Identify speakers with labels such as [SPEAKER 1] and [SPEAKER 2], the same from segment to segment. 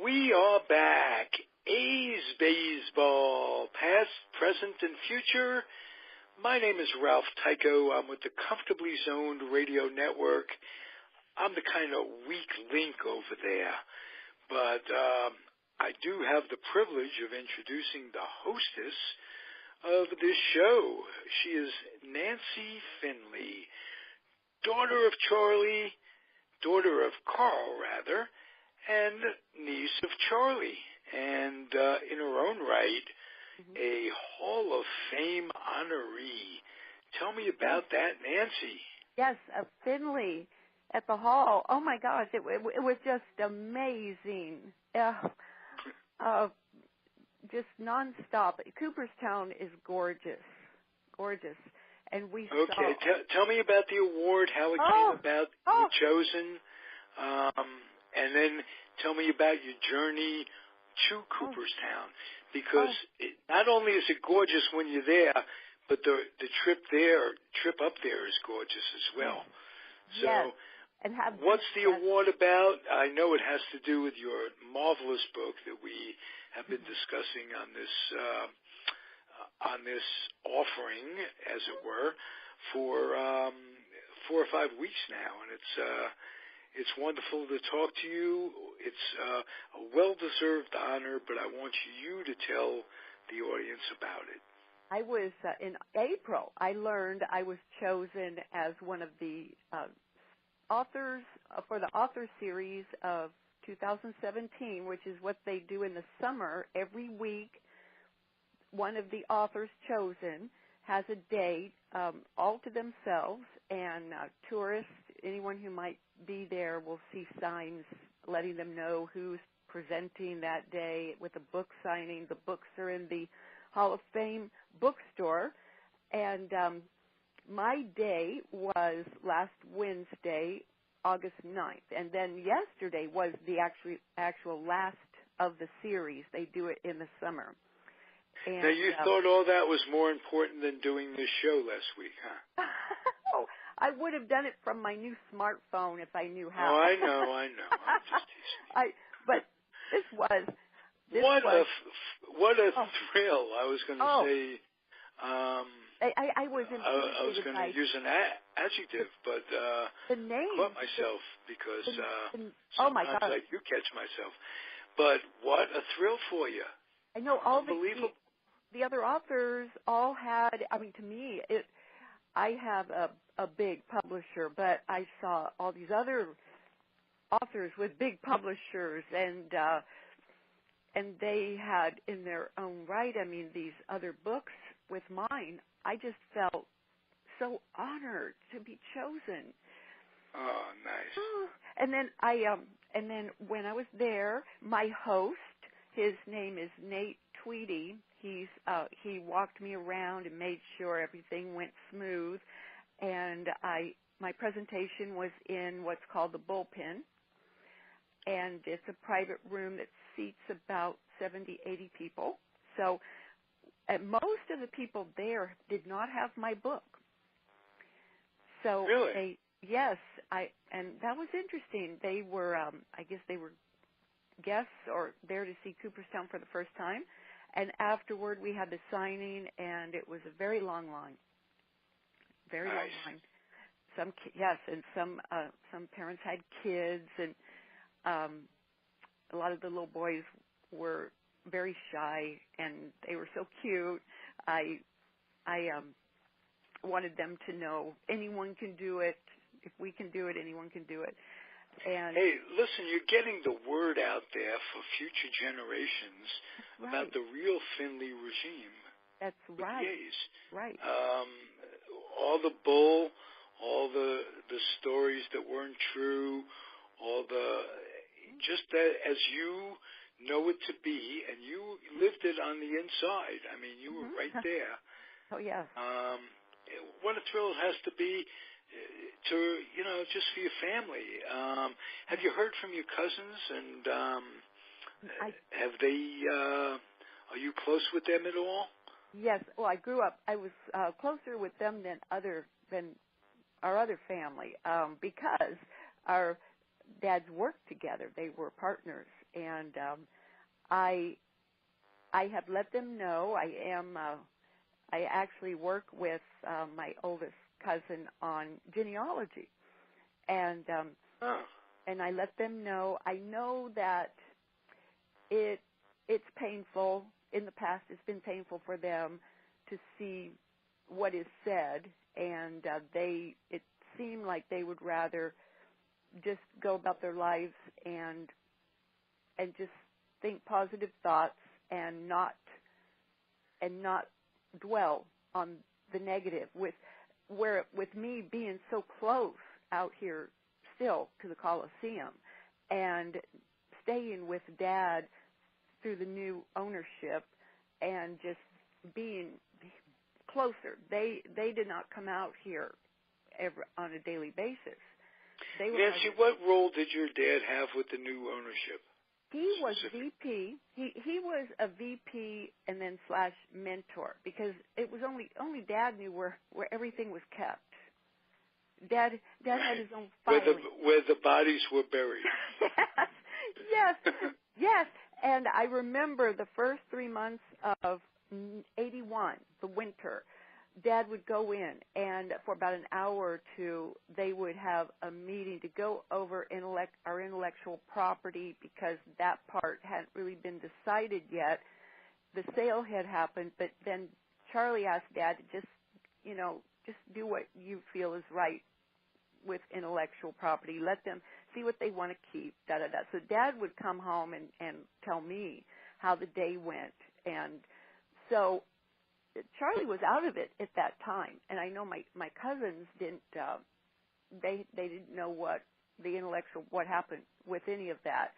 [SPEAKER 1] We are back. A's Baseball, past, present, and future. My name is Ralph Tycho. I'm with the Comfortably Zoned Radio Network. I'm the kind of weak link over there. But I do have the privilege of introducing the hostess of this show. She is Nancy Finley, daughter of Carl, and niece of Charlie, and in her own right, a Hall of Fame honoree. Tell me about that, Nancy.
[SPEAKER 2] Yes, Finley at the Hall. Oh, my gosh, it was just amazing. Just nonstop. Cooperstown is gorgeous. And we saw...
[SPEAKER 1] Okay, tell me about the award, how it came about, you were chosen, and then tell me about your journey to Cooperstown, because not only is it gorgeous when you're there, but the trip up there is gorgeous as well. So,
[SPEAKER 2] yes. And
[SPEAKER 1] what's the award about? I know it has to do with your marvelous book that we have been discussing on this offering, as it were, for 4 or 5 weeks now, and it's wonderful to talk to you. It's a well-deserved honor, but I want you to tell the audience about it.
[SPEAKER 2] I was, in April, I learned I was chosen as one of the authors for the author series of 2017, which is what they do in the summer. Every week, one of the authors chosen has a date all to themselves, and tourists, anyone who might be there, will see signs letting them know who's presenting that day with a book signing. The books are in the Hall of Fame bookstore, and my day was last Wednesday, August 9th, and then yesterday was the actual last of the series. They do it in the summer. And,
[SPEAKER 1] now, you thought all that was more important than doing this show last week, huh?
[SPEAKER 2] I would have done it from my new smartphone if I knew how.
[SPEAKER 1] Oh, I know. I'm just teasing.
[SPEAKER 2] But this was...
[SPEAKER 1] What a thrill! I was going to say.
[SPEAKER 2] I was
[SPEAKER 1] going to use an adjective, but
[SPEAKER 2] the name
[SPEAKER 1] caught myself because
[SPEAKER 2] oh my
[SPEAKER 1] sometimes
[SPEAKER 2] God.
[SPEAKER 1] I do catch myself. But what a thrill for you!
[SPEAKER 2] I know all
[SPEAKER 1] Unbelievable.
[SPEAKER 2] the other authors all had. I mean, to me, I have a big publisher, but I saw all these other authors with big publishers, and they had in their own right, I mean, these other books with mine. I just felt so honored to be chosen.
[SPEAKER 1] Oh, nice.
[SPEAKER 2] And then and then when I was there, my host, his name is Nate Tweedy. He walked me around and made sure everything went smooth. And my presentation was in what's called the bullpen, and it's a private room that seats about 70, 80 people. So most of the people there did not have my book. So
[SPEAKER 1] really?
[SPEAKER 2] And that was interesting. They were, I guess they were guests or there to see Cooperstown for the first time. And afterward, we had the signing, and it was a very long line. Very long line. And some parents had kids, and a lot of the little boys were very shy, and they were so cute. I wanted them to know anyone can do it. If we can do it, anyone can do it. And
[SPEAKER 1] hey, listen, you're getting the word out there for future generations about the real Finley regime.
[SPEAKER 2] That's right.
[SPEAKER 1] The A's.
[SPEAKER 2] Right.
[SPEAKER 1] All the bull, all the stories that weren't true, all just that as you know it to be, and you lived it on the inside. I mean, you were right there.
[SPEAKER 2] Oh, yeah.
[SPEAKER 1] What a thrill it has to be to, just for your family. Have you heard from your cousins, and have they, are you close with them at all?
[SPEAKER 2] Yes. Well, I was closer with them than our other family, because dads worked together. They were partners, and I have let them know. I actually work with my oldest cousin on genealogy, and I let them know. I know that it's painful. In the past, it's been painful for them to see what is said, and it seemed like they would rather just go about their lives and just think positive thoughts and not dwell on the negative. With me being so close out here still to the Coliseum and staying with Dad through the new ownership and just being closer. They did not come out here on a daily basis.
[SPEAKER 1] Nancy, what role did your dad have with the new ownership?
[SPEAKER 2] He was VP. He was a VP and then / mentor, because it was only Dad knew where everything was kept. Dad had his own filing.
[SPEAKER 1] Where the bodies were buried.
[SPEAKER 2] Yes. And I remember the first 3 months of '81, the winter, Dad would go in, and for about an hour or two, they would have a meeting to go over our intellectual property, because that part hadn't really been decided yet. The sale had happened, but then Charlie asked Dad to just do what you feel is right with intellectual property. Let them see what they want to keep, da-da-da. So Dad would come home and tell me how the day went. And so Charlie was out of it at that time. And I know my cousins didn't, they didn't know what happened with any of that.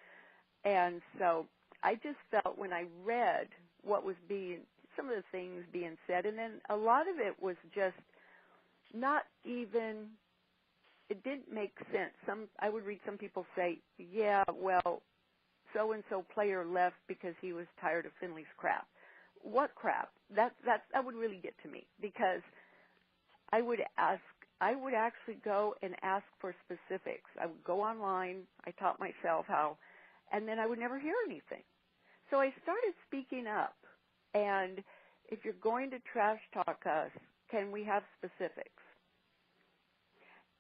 [SPEAKER 2] And so I just felt when I read what was some of the things being said, and then a lot of it was just not even, it didn't make sense. I would read some people say, yeah, well, so-and-so player left because he was tired of Finley's crap. What crap? That would really get to me, because I would actually go and ask for specifics. I would go online. I taught myself how, and then I would never hear anything. So I started speaking up. And if you're going to trash talk us, can we have specifics?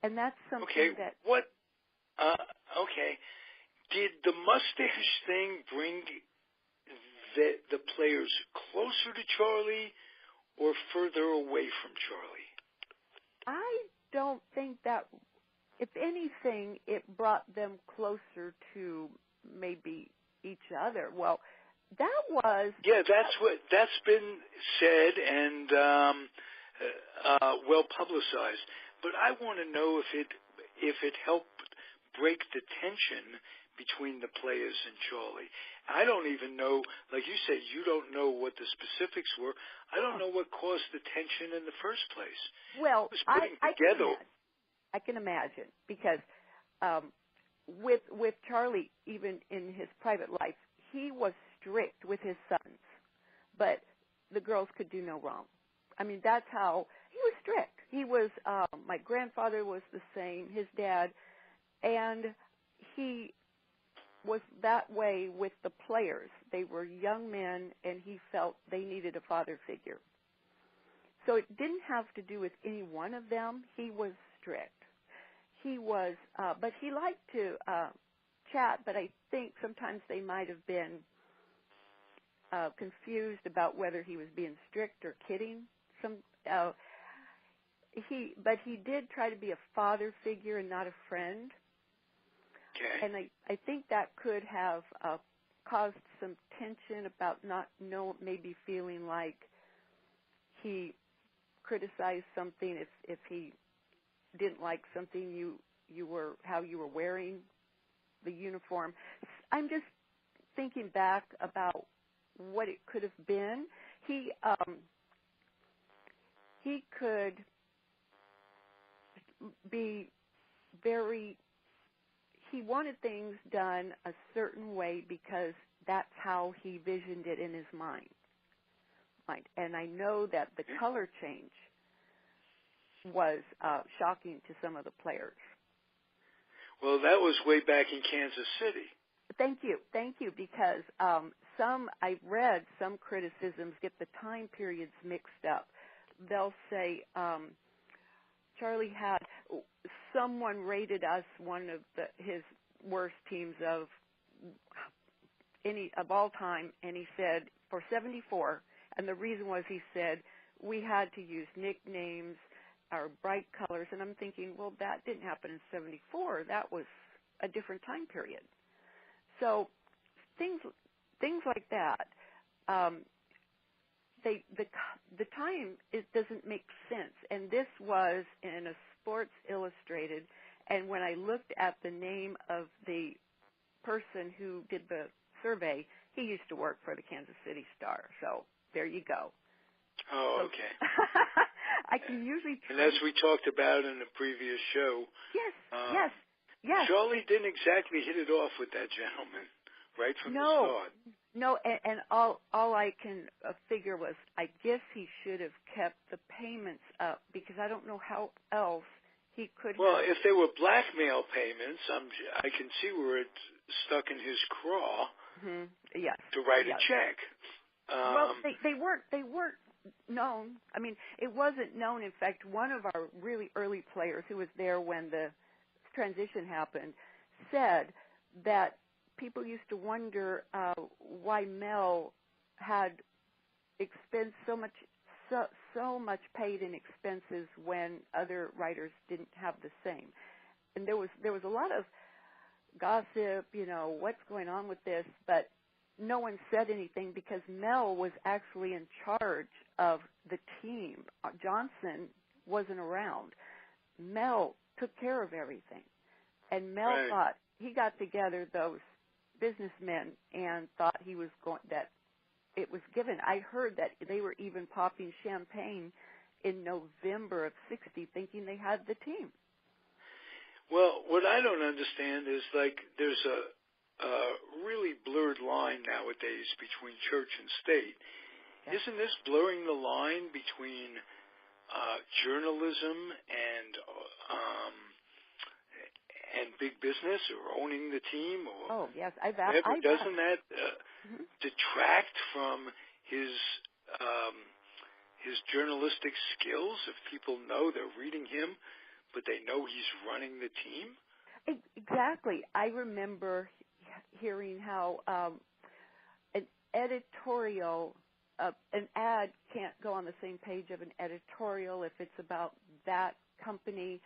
[SPEAKER 2] And that's something that...
[SPEAKER 1] Okay. Did the mustache thing bring the players closer to Charlie or further away from Charlie?
[SPEAKER 2] I don't think that... If anything, it brought them closer to maybe each other. Well, that was...
[SPEAKER 1] Yeah, that's been said and well publicized. But I want to know if it helped break the tension between the players and Charlie. I don't even know, like you said, you don't know what the specifics were. I don't know what caused the tension in the first place.
[SPEAKER 2] Well, I can imagine, because with Charlie, even in his private life, he was strict with his sons, but the girls could do no wrong. I mean, that's how he was strict. He was, my grandfather was the same, his dad, and he was that way with the players. They were young men, and he felt they needed a father figure. So it didn't have to do with any one of them. He was strict. He was, but he liked to chat, but I think sometimes they might have been confused about whether he was being strict or kidding. But he did try to be a father figure and not a friend.
[SPEAKER 1] Okay.
[SPEAKER 2] And I think that could have caused some tension about maybe feeling like he criticized something if he didn't like something how you were wearing the uniform. I'm just thinking back about what it could have been. He could be he wanted things done a certain way because that's how he visioned it in his mind. And I know that the color change was shocking to some of the players.
[SPEAKER 1] Well, that was way back in Kansas City.
[SPEAKER 2] Thank you, because I read some criticisms get the time periods mixed up. They'll say Charlie had someone rated us one of his worst teams of all time, and he said for 74, and the reason was he said we had to use nicknames, our bright colors, and I'm thinking, well, that didn't happen in 74. That was a different time period. So things like that, the time doesn't make sense. And this was in a Sports Illustrated, and when I looked at the name of the person who did the survey, he used to work for the Kansas City Star. So there you go.
[SPEAKER 1] Oh, okay.
[SPEAKER 2] I can usually.
[SPEAKER 1] And as we talked about in the previous show,
[SPEAKER 2] yes.
[SPEAKER 1] Charlie didn't exactly hit it off with that gentleman right from the start.
[SPEAKER 2] No, and all I can figure was I guess he should have kept the payments up because I don't know how else he could.
[SPEAKER 1] Well, if they were blackmail payments, I can see where it's stuck in his craw.
[SPEAKER 2] Mm-hmm. Yes.
[SPEAKER 1] To write a check.
[SPEAKER 2] Well, they weren't known. I mean, it wasn't known. In fact, one of our really early players who was there when the transition happened said that people used to wonder why Mel had so much paid in expenses when other writers didn't have the same. And there was a lot of gossip, what's going on with this, but no one said anything because Mel was actually in charge of the team. Johnson wasn't around. Mel took care of everything. And Mel thought he got together those businessmen and thought that it was given. I heard that they were even popping champagne in November of '60 thinking they had the team.
[SPEAKER 1] Well, what I don't understand is there's a really blurred line nowadays between church and state. Yeah. Isn't this blurring the line between journalism and big business or owning the team? Or
[SPEAKER 2] yes,
[SPEAKER 1] doesn't that detract from his journalistic skills if people know they're reading him, but they know he's running the team?
[SPEAKER 2] Exactly. I remember hearing how an editorial, an ad can't go on the same page of an editorial if it's about that company.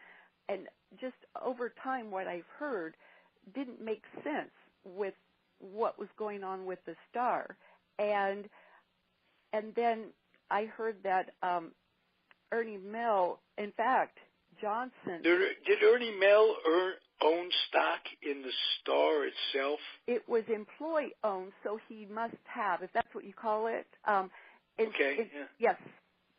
[SPEAKER 2] And just over time, what I've heard didn't make sense with what was going on with the Star. And then I heard that Ernie Mel, in fact, Johnson.
[SPEAKER 1] Did Ernie Mel own stock in the Star itself?
[SPEAKER 2] It was employee-owned, so he must have, if that's what you call it. Yes.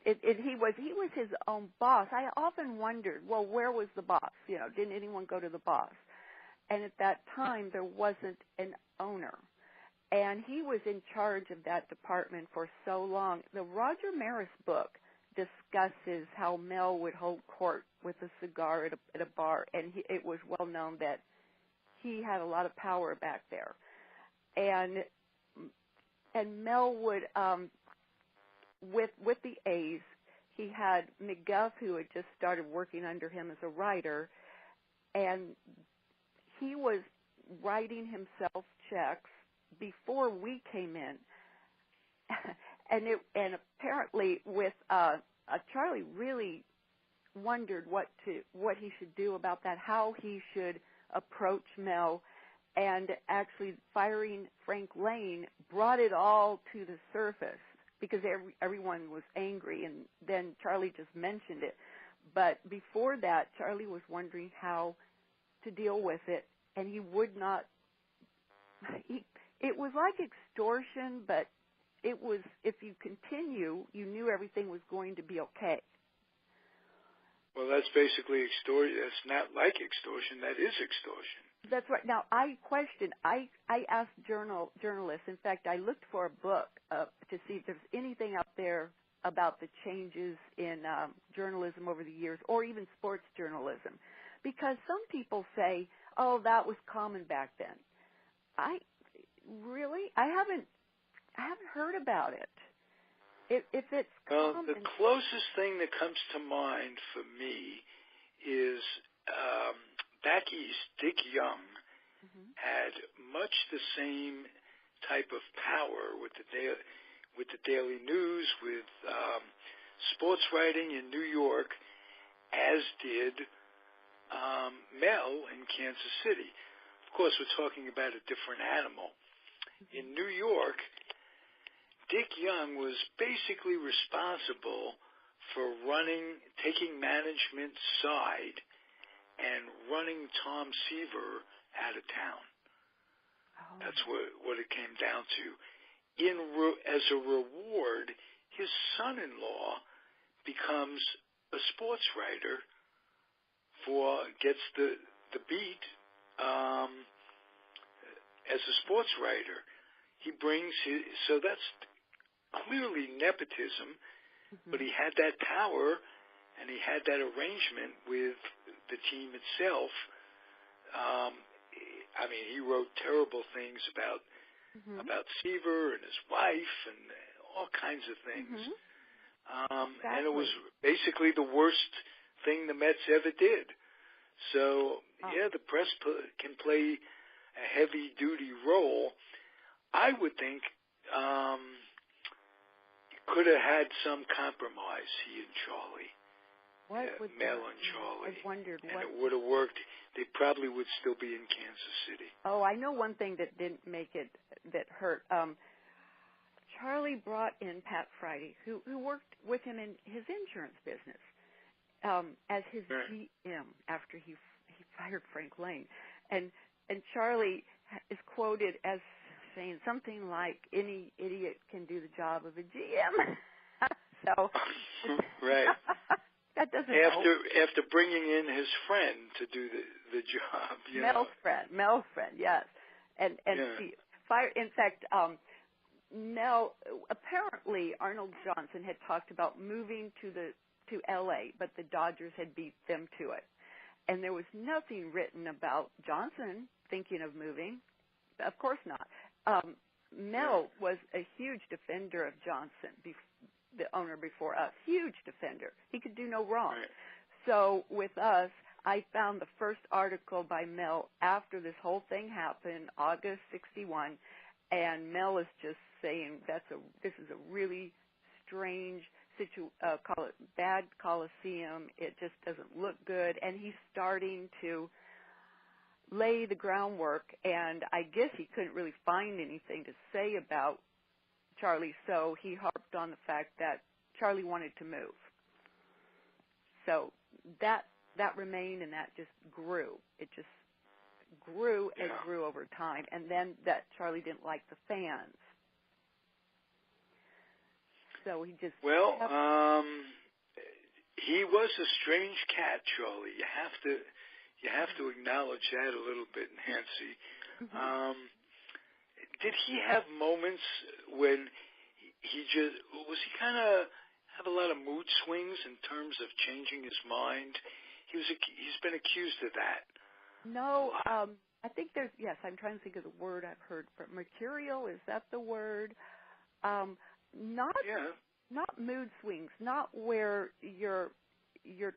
[SPEAKER 2] He was his own boss. I often wondered, well, where was the boss? Didn't anyone go to the boss? And at that time, there wasn't an owner. And he was in charge of that department for so long. The Roger Maris book discusses how Mel would hold court with a cigar at a bar, and it was well known that he had a lot of power back there. And Mel would, with the A's, he had McGuff, who had just started working under him as a writer, and he was writing himself checks before we came in. And apparently with Charlie really wondered what he should do about that, how he should approach Mel, and actually firing Frank Lane brought it all to the surface because everyone was angry, and then Charlie just mentioned it. But before that, Charlie was wondering how to deal with it, and he would not. It was like extortion, but it was, if you continue, you knew everything was going to be okay.
[SPEAKER 1] Well, that's basically extortion. That's not like extortion. That is extortion.
[SPEAKER 2] That's right. Now, I asked journalists. In fact, I looked for a book to see if there's anything out there about the changes in journalism over the years, or even sports journalism. Because some people say, Oh, that was common back then. I haven't heard about it. If it's common.
[SPEAKER 1] The closest thing that comes to mind for me is back east, Dick Young had much the same type of power with the Daily News, with sports writing in New York, as did Mel in Kansas City. Of course, we're talking about a different animal. In New York, Dick Young was basically responsible for taking management side and running Tom Seaver out of town.
[SPEAKER 2] Oh.
[SPEAKER 1] That's what it came down to. As a reward, his son-in-law becomes a sports writer gets the beat as a sports writer. He brings so that's clearly nepotism, but he had that power and he had that arrangement with the team itself. I mean, he wrote terrible things about Seaver and his wife and all kinds of things.
[SPEAKER 2] Exactly.
[SPEAKER 1] And it was basically the worst thing the Mets ever did. So, yeah, the press can play a heavy-duty role. I would think could have had some compromise, he and Charlie. Mel and Charlie.
[SPEAKER 2] I wondered
[SPEAKER 1] and it would have worked. They probably would still be in Kansas City.
[SPEAKER 2] Oh, I know one thing that didn't make it, that hurt. Charlie brought in Pat Friday, who worked with him in his insurance business, as his GM after he fired Frank Lane. And Charlie is quoted as saying something like, any idiot can do the job of a GM. So
[SPEAKER 1] right.
[SPEAKER 2] That doesn't help.
[SPEAKER 1] After bringing in his friend to do the job.
[SPEAKER 2] Mel's friend, yes. And he fired. In fact, Mel, apparently Arnold Johnson had talked about moving to L.A., but the Dodgers had beat them to it. And there was nothing written about Johnson thinking of moving. Of course not. Mel was a huge defender of Johnson, the owner before us. Huge defender. He could do no wrong.
[SPEAKER 1] Right.
[SPEAKER 2] So with us, I found the first article by Mel after this whole thing happened, August 61, and Mel is just saying this is a really strange call it bad Coliseum. It just doesn't look good, and he's starting to lay the groundwork, and I guess he couldn't really find anything to say about Charlie, so he harped on the fact that Charlie wanted to move. So that remained, and that just grew. It just grew and grew over time, and then that Charlie didn't like the fans. So he just...
[SPEAKER 1] Well, he was a strange cat, Charlie. You have to acknowledge that a little bit, Nancy. Did he have moments when was he kind of have a lot of mood swings in terms of changing his mind? He's been accused of that.
[SPEAKER 2] No, I think yes, I'm trying to think of the word I've heard. Mercurial, is that the word? Not mood swings, not where you're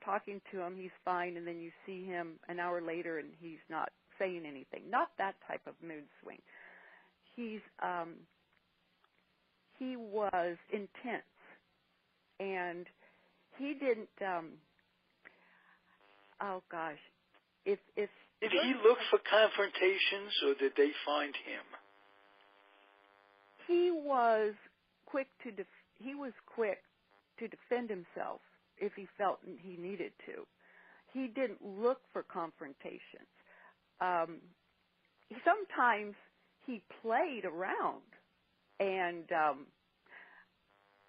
[SPEAKER 2] talking to him, he's fine, and then you see him an hour later and he's not saying anything. Not that type of mood swing. He was intense, and he didn't. Oh gosh, if did
[SPEAKER 1] he look for confrontations, or did they find him?
[SPEAKER 2] He was quick to defend himself if he felt he needed to. He didn't look for confrontations. Sometimes he played around, and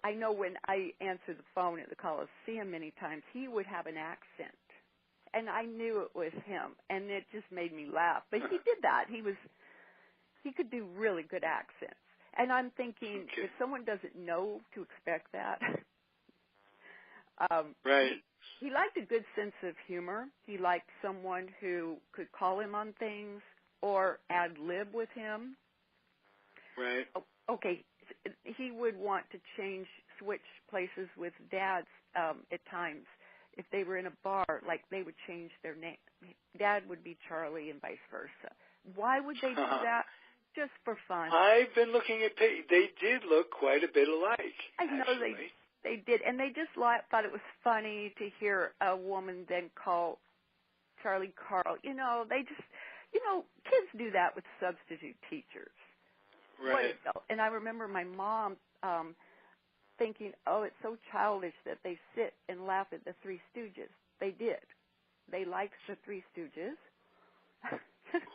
[SPEAKER 2] I know when I answered the phone at the Coliseum many times, he would have an accent, and I knew it was him, and it just made me laugh. But he did that. He could do really good accents, and I'm thinking if someone doesn't know to expect that,
[SPEAKER 1] Right.
[SPEAKER 2] He liked a good sense of humor. He liked someone who could call him on things or ad-lib with him.
[SPEAKER 1] Right.
[SPEAKER 2] Okay, he would want to switch places with dads at times. If they were in a bar, like they would change their name. Dad would be Charlie and vice versa. Why would they do that? Just for fun.
[SPEAKER 1] I've been looking at they did look quite a bit alike.
[SPEAKER 2] I know
[SPEAKER 1] actually.
[SPEAKER 2] they did, and they just thought it was funny to hear a woman then call Charlie Carl. They just, kids do that with substitute teachers.
[SPEAKER 1] Right.
[SPEAKER 2] And I remember my mom thinking, oh, it's so childish that they sit and laugh at the Three Stooges. They did. They liked the Three Stooges.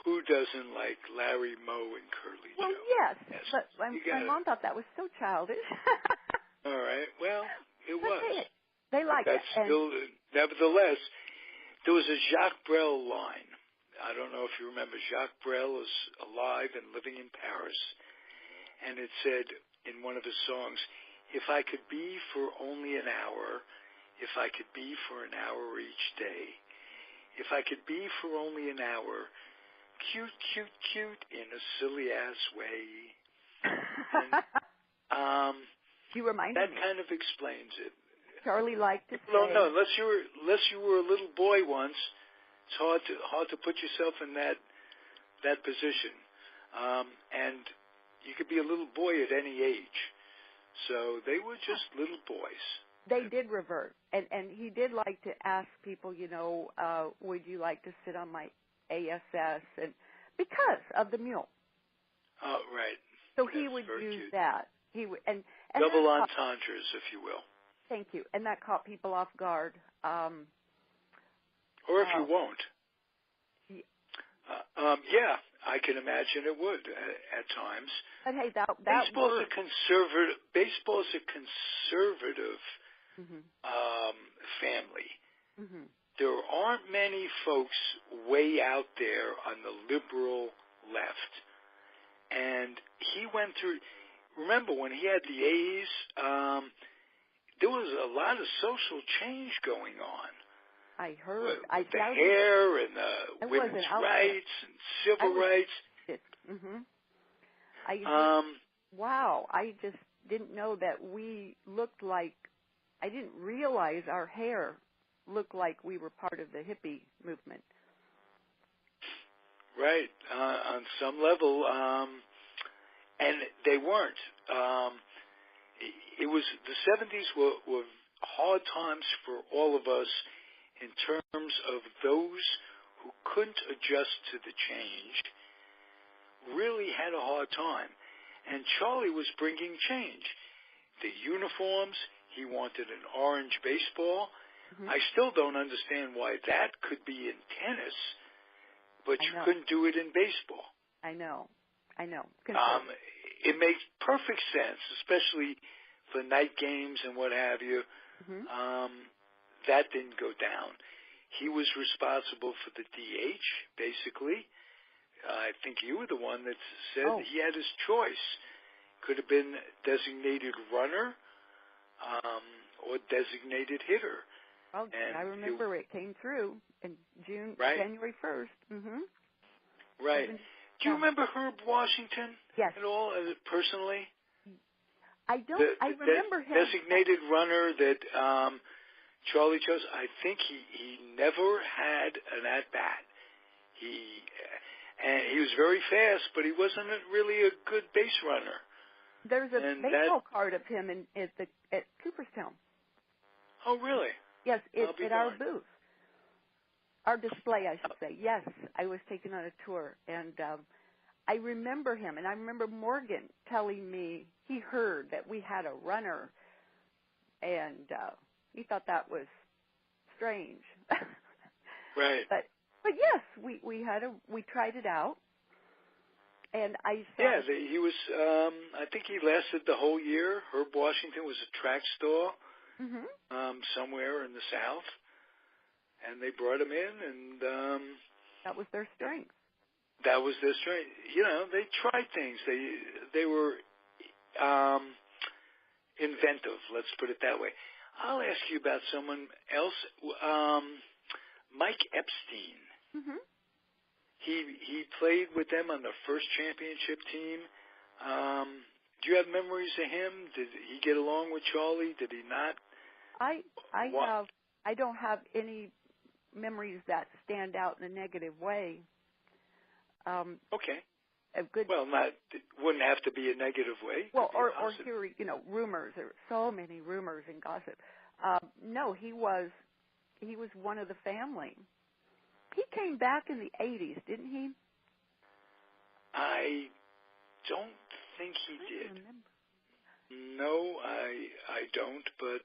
[SPEAKER 1] Who doesn't like Larry, Moe, and Curly
[SPEAKER 2] Well,
[SPEAKER 1] Joe?
[SPEAKER 2] yes, but my mom thought that was so childish.
[SPEAKER 1] All right. Well, it was.
[SPEAKER 2] They liked it.
[SPEAKER 1] Still, nevertheless, there was a Jacques Brel line. I don't know if you remember. Jacques Brel is alive and living in Paris. And it said in one of his songs, if I could be for only an hour, if I could be for an hour each day, if I could be for only an hour, cute, cute, cute in a silly-ass way. And,
[SPEAKER 2] you reminded
[SPEAKER 1] that
[SPEAKER 2] me.
[SPEAKER 1] kind of explains it.
[SPEAKER 2] Charlie liked to
[SPEAKER 1] Well,
[SPEAKER 2] say.
[SPEAKER 1] no, unless you were a little boy once, it's hard to put yourself in that position. And you could be a little boy at any age. So they were just little boys.
[SPEAKER 2] They did revert, and he did like to ask people, would you like to sit on my ASS, and because of the mule.
[SPEAKER 1] Oh, right.
[SPEAKER 2] So he would use cute. That. He would and
[SPEAKER 1] double entendres, if you will.
[SPEAKER 2] Thank you, and that caught people off guard.
[SPEAKER 1] Or if you won't. Yeah, I can imagine it would at times.
[SPEAKER 2] But hey, that
[SPEAKER 1] baseball's a conservative. Baseball's a conservative family.
[SPEAKER 2] Mm-hmm.
[SPEAKER 1] There aren't many folks way out there on the liberal left, and he went through. Remember when he had the A's? There was a lot of social change going on.
[SPEAKER 2] I heard.
[SPEAKER 1] With the hair and women's rights and civil rights.
[SPEAKER 2] Wow, I just didn't know that we looked like. I didn't realize our hair looked like we were part of the hippie movement.
[SPEAKER 1] Right, on some level, and they weren't. It was the 70s were hard times for all of us in terms of those who couldn't adjust to the change. Really had a hard time, and Charlie was bringing change. The uniforms. He wanted an orange baseball. Mm-hmm. I still don't understand why that could be in tennis, but you couldn't do it in baseball.
[SPEAKER 2] I know.
[SPEAKER 1] It makes perfect sense, especially for night games and what have you. Mm-hmm. That didn't go down. He was responsible for the DH, basically. I think you were the one that said that he had his choice. Could have been designated runner. Or designated hitter.
[SPEAKER 2] Well, and I remember it came through in January 1st. Mm-hmm.
[SPEAKER 1] Right. Do you remember Herb Washington?
[SPEAKER 2] Yes.
[SPEAKER 1] At all, personally?
[SPEAKER 2] I don't. I remember him.
[SPEAKER 1] Designated runner that Charlie chose. I think he never had an at bat. And he was very fast, but he wasn't really a good base runner.
[SPEAKER 2] There's a baseball card of him at Cooperstown.
[SPEAKER 1] Oh, really?
[SPEAKER 2] Yes, it's at our booth. Our display, I should say. Yes, I was taken on a tour, and I remember him, and I remember Morgan telling me he heard that we had a runner, and he thought that was strange.
[SPEAKER 1] Right.
[SPEAKER 2] But yes, we tried it out. And
[SPEAKER 1] he was. I think he lasted the whole year. Herb Washington was a track star somewhere in the South, and they brought him in, and
[SPEAKER 2] that was their strength.
[SPEAKER 1] That was their strength. They tried things. They were inventive. Let's put it that way. I'll ask you about someone else. Mike Epstein.
[SPEAKER 2] Mm-hmm.
[SPEAKER 1] He played with them on the first championship team. Do you have memories of him? Did he get along with Charlie? Did he not?
[SPEAKER 2] I don't have any memories that stand out in a negative way.
[SPEAKER 1] Okay.
[SPEAKER 2] Good.
[SPEAKER 1] Well, it wouldn't have to be a negative way.
[SPEAKER 2] Well, or hear rumors. There are so many rumors and gossip. No, he was one of the family. He came back in the 80s, didn't he?
[SPEAKER 1] I don't think he did.
[SPEAKER 2] Remember.
[SPEAKER 1] No, I don't, but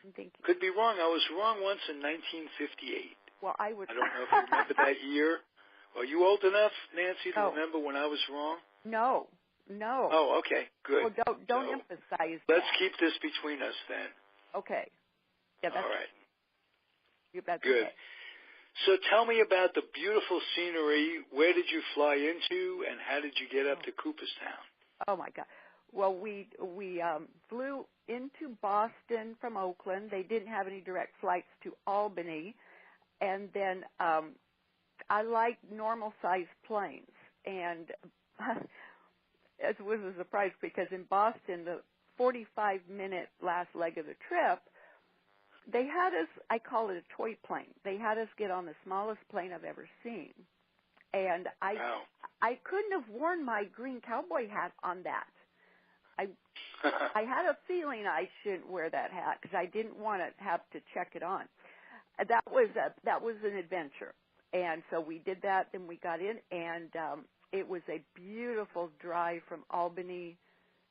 [SPEAKER 2] Okay.
[SPEAKER 1] could be wrong. I was wrong once in 1958.
[SPEAKER 2] Well, I don't
[SPEAKER 1] know if you remember that year. Are you old enough, Nancy, to remember when I was wrong?
[SPEAKER 2] No.
[SPEAKER 1] Oh, okay, good.
[SPEAKER 2] Well, don't emphasize that.
[SPEAKER 1] Let's keep this between us then.
[SPEAKER 2] Okay. Yeah, that's
[SPEAKER 1] all right.
[SPEAKER 2] That's
[SPEAKER 1] good.
[SPEAKER 2] Okay.
[SPEAKER 1] So tell me about the beautiful scenery. Where did you fly into, and how did you get up to Cooperstown?
[SPEAKER 2] Oh my God! Well, we flew into Boston from Oakland. They didn't have any direct flights to Albany, and then I like normal-sized planes, and it was a surprise because in Boston, the 45-minute last leg of the trip, they had us, I call it a toy plane. They had us get on the smallest plane I've ever seen. And I couldn't have worn my green cowboy hat on that. I had a feeling I shouldn't wear that hat because I didn't want to have to check it on. That was an adventure. And so we did that, and we got in, and it was a beautiful drive from Albany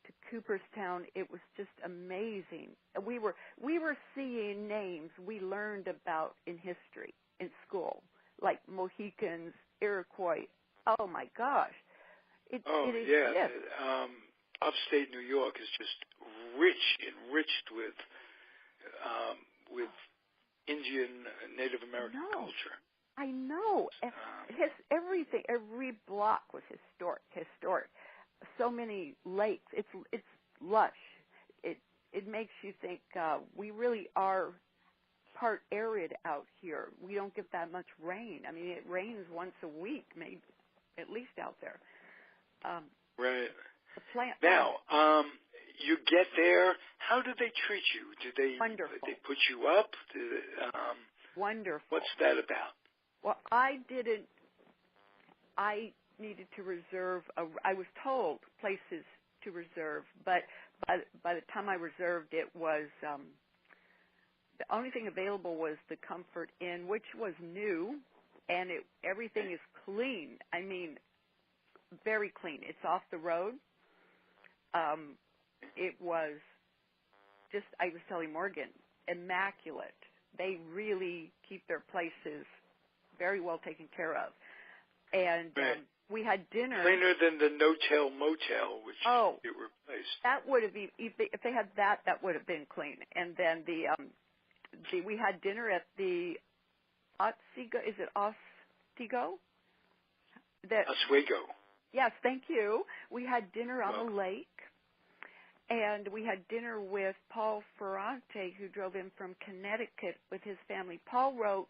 [SPEAKER 2] to Cooperstown. It was just amazing. We were seeing names we learned about in history in school, like Mohicans, Iroquois. Oh my gosh! It is.
[SPEAKER 1] Upstate New York is just enriched with Indian, Native American culture.
[SPEAKER 2] I know. Everything, every block was historic. So many lakes. It's lush. It makes you think we really are part arid out here. We don't get that much rain. I mean, it rains once a week, maybe at least out there.
[SPEAKER 1] Right.
[SPEAKER 2] The plant.
[SPEAKER 1] Now, you get there. How did they treat you? Did they?
[SPEAKER 2] Wonderful.
[SPEAKER 1] Did they put you up?
[SPEAKER 2] Wonderful.
[SPEAKER 1] What's that about?
[SPEAKER 2] Well, I didn't. I needed to reserve. I was told places to reserve, but by the time I reserved, it was the only thing available was the Comfort Inn, which was new, and everything is clean. I mean, very clean. It's off the road. It was just, I was telling Morgan, immaculate. They really keep their places very well taken care of. And we had dinner.
[SPEAKER 1] Cleaner than the no-tail motel, which it replaced.
[SPEAKER 2] That would have been, if they had that would have been clean. And then we had dinner at the Otsego. Is it Otsego?
[SPEAKER 1] Oswego.
[SPEAKER 2] Yes, thank you. We had dinner on the lake, and we had dinner with Paul Ferrante, who drove in from Connecticut with his family. Paul wrote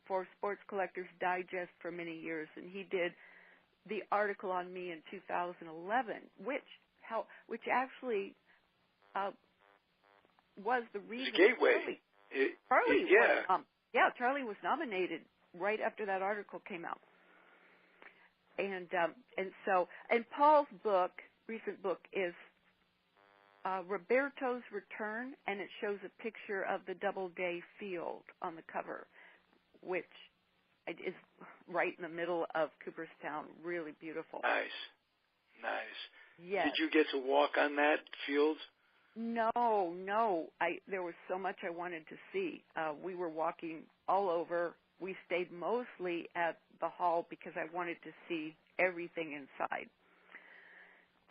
[SPEAKER 2] for Sports Collectors Digest for many years, and he did the article on me in 2011, which actually was the reason.
[SPEAKER 1] It's a gateway.
[SPEAKER 2] Charlie was nominated right after that article came out. And Paul's recent book is Roberto's Return, and it shows a picture of the Doubleday Field on the cover, which is right in the middle of Cooperstown. Really beautiful.
[SPEAKER 1] Nice.
[SPEAKER 2] Yes.
[SPEAKER 1] Did you get to walk on that field?
[SPEAKER 2] No. There was so much I wanted to see. We were walking all over. We stayed mostly at the hall because I wanted to see everything inside.